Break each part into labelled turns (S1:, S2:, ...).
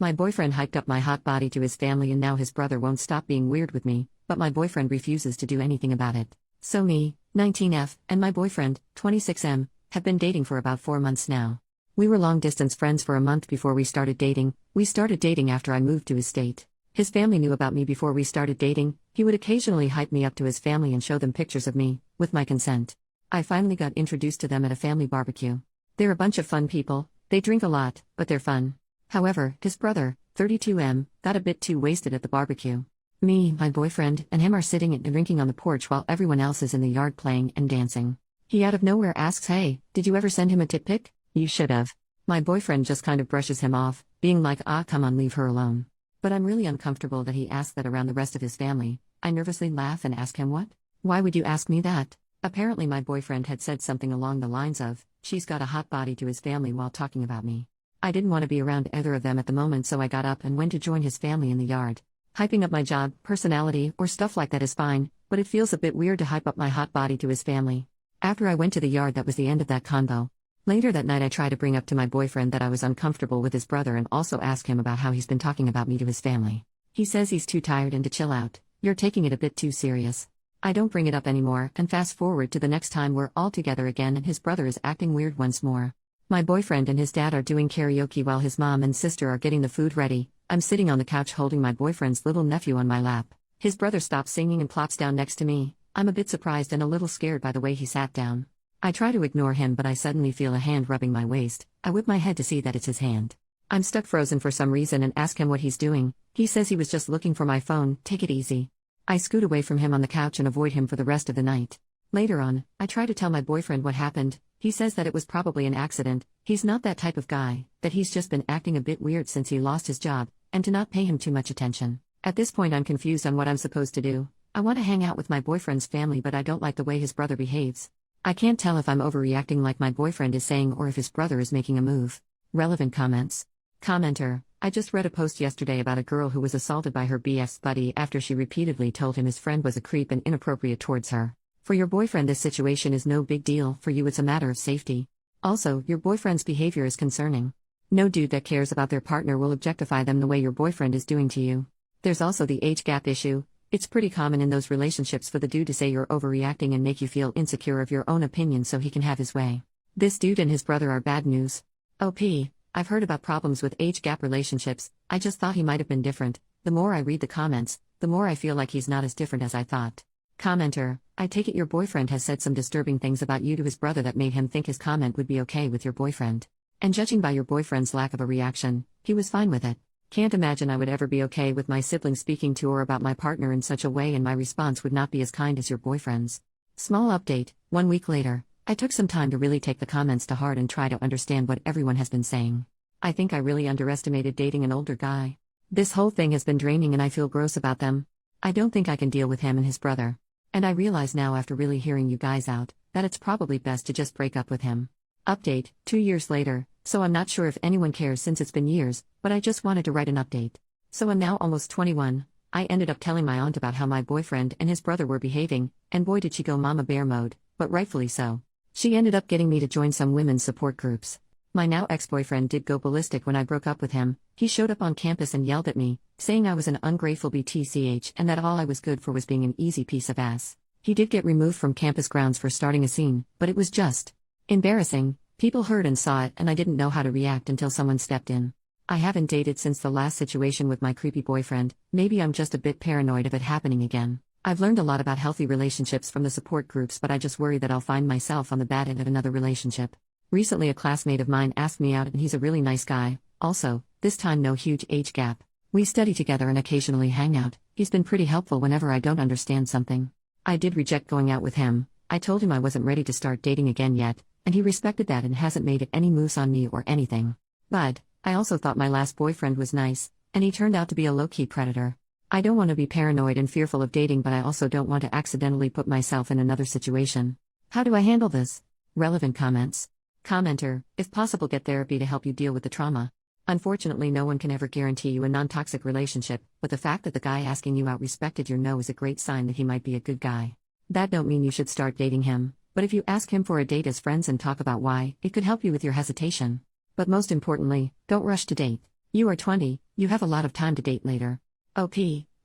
S1: My boyfriend hyped up my hot body to his family and now his brother won't stop being weird with me, but my boyfriend refuses to do anything about it. So me, 19F, and my boyfriend, 26M, have been dating for about 4 months now. We were long-distance friends for a month before we started dating. We started dating after I moved to his state. His family knew about me before we started dating. He would occasionally hype me up to his family and show them pictures of me, with my consent. I finally got introduced to them at a family barbecue. They're a bunch of fun people, they drink a lot, but they're fun. However, his brother, 32M, got a bit too wasted at the barbecue. Me, my boyfriend, and him are sitting and drinking on the porch while everyone else is in the yard playing and dancing. He out of nowhere asks, "Hey, did you ever send him a tit pic? You should have." My boyfriend just kind of brushes him off, being like, come on, leave her alone. But I'm really uncomfortable that he asked that around the rest of his family. I nervously laugh and ask him, "What? Why would you ask me that?" Apparently my boyfriend had said something along the lines of, "She's got a hot body," to his family while talking about me. I didn't want to be around either of them at the moment, so I got up and went to join his family in the yard. Hyping up my job, personality, or stuff like that is fine, but it feels a bit weird to hype up my hot body to his family. After I went to the yard, that was the end of that convo. Later that night I tried to bring up to my boyfriend that I was uncomfortable with his brother and also ask him about how he's been talking about me to his family. He says he's too tired and to chill out. "You're taking it a bit too serious." I don't bring it up anymore, and fast forward to the next time we're all together again and his brother is acting weird once more. My boyfriend and his dad are doing karaoke while his mom and sister are getting the food ready. I'm sitting on the couch holding my boyfriend's little nephew on my lap. His brother stops singing and plops down next to me. I'm a bit surprised and a little scared by the way he sat down. I try to ignore him, but I suddenly feel a hand rubbing my waist. I whip my head to see that it's his hand. I'm stuck frozen for some reason and ask him what he's doing. He says he was just looking for my phone. Take it easy. I scoot away from him on the couch and avoid him for the rest of the night. Later on, I try to tell my boyfriend what happened. He says that it was probably an accident. He's not that type of guy, that he's just been acting a bit weird since he lost his job, and to not pay him too much attention. At this point I'm confused on what I'm supposed to do. I want to hang out with my boyfriend's family, but I don't like the way his brother behaves. I can't tell if I'm overreacting like my boyfriend is saying or if his brother is making a move. Relevant comments. Commenter: I just read a post yesterday about a girl who was assaulted by her BF's buddy after she repeatedly told him his friend was a creep and inappropriate towards her. For your boyfriend this situation is no big deal, for you it's a matter of safety. Also, your boyfriend's behavior is concerning. No dude that cares about their partner will objectify them the way your boyfriend is doing to you. There's also the age gap issue. It's pretty common in those relationships for the dude to say you're overreacting and make you feel insecure of your own opinion so he can have his way. This dude and his brother are bad news. I've heard about problems with age gap relationships. I just thought he might have been different. The more I read the comments, the more I feel like he's not as different as I thought. Commenter: I take it your boyfriend has said some disturbing things about you to his brother that made him think his comment would be okay with your boyfriend. And judging by your boyfriend's lack of a reaction, he was fine with it. Can't imagine I would ever be okay with my sibling speaking to or about my partner in such a way, and my response would not be as kind as your boyfriend's. Small update: 1 week later, I took some time to really take the comments to heart and try to understand what everyone has been saying. I think I really underestimated dating an older guy. This whole thing has been draining and I feel gross about them. I don't think I can deal with him and his brother. And I realize now after really hearing you guys out, that it's probably best to just break up with him. Update: 2 years later, so I'm not sure if anyone cares since it's been years, but I just wanted to write an update. So I'm now almost 21. I ended up telling my aunt about how my boyfriend and his brother were behaving, and boy did she go mama bear mode, but rightfully so. She ended up getting me to join some women's support groups. My now ex-boyfriend did go ballistic when I broke up with him. He showed up on campus and yelled at me, saying I was an ungrateful BTCH and that all I was good for was being an easy piece of ass. He did get removed from campus grounds for starting a scene, but it was just embarrassing. People heard and saw it, and I didn't know how to react until someone stepped in. I haven't dated since the last situation with my creepy boyfriend. Maybe I'm just a bit paranoid of it happening again. I've learned a lot about healthy relationships from the support groups, but I just worry that I'll find myself on the bad end of another relationship. Recently a classmate of mine asked me out and he's a really nice guy. Also, this time no huge age gap. We study together and occasionally hang out. He's been pretty helpful whenever I don't understand something. I did reject going out with him. I told him I wasn't ready to start dating again yet, and he respected that and hasn't made any moves on me or anything. But I also thought my last boyfriend was nice, and he turned out to be a low-key predator. I don't want to be paranoid and fearful of dating, but I also don't want to accidentally put myself in another situation. How do I handle this? Relevant comments. Commenter: if possible, get therapy to help you deal with the trauma. Unfortunately, no one can ever guarantee you a non-toxic relationship, but the fact that the guy asking you out respected your no is a great sign that he might be a good guy. That don't mean you should start dating him, but if you ask him for a date as friends and talk about why, it could help you with your hesitation. But most importantly, don't rush to date. You are 20, You have a lot of time to date later. OP,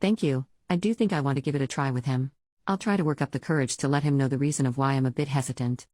S1: thank you. I do think I want to give it a try with him. I'll try to work up the courage to let him know the reason of why I'm a bit hesitant.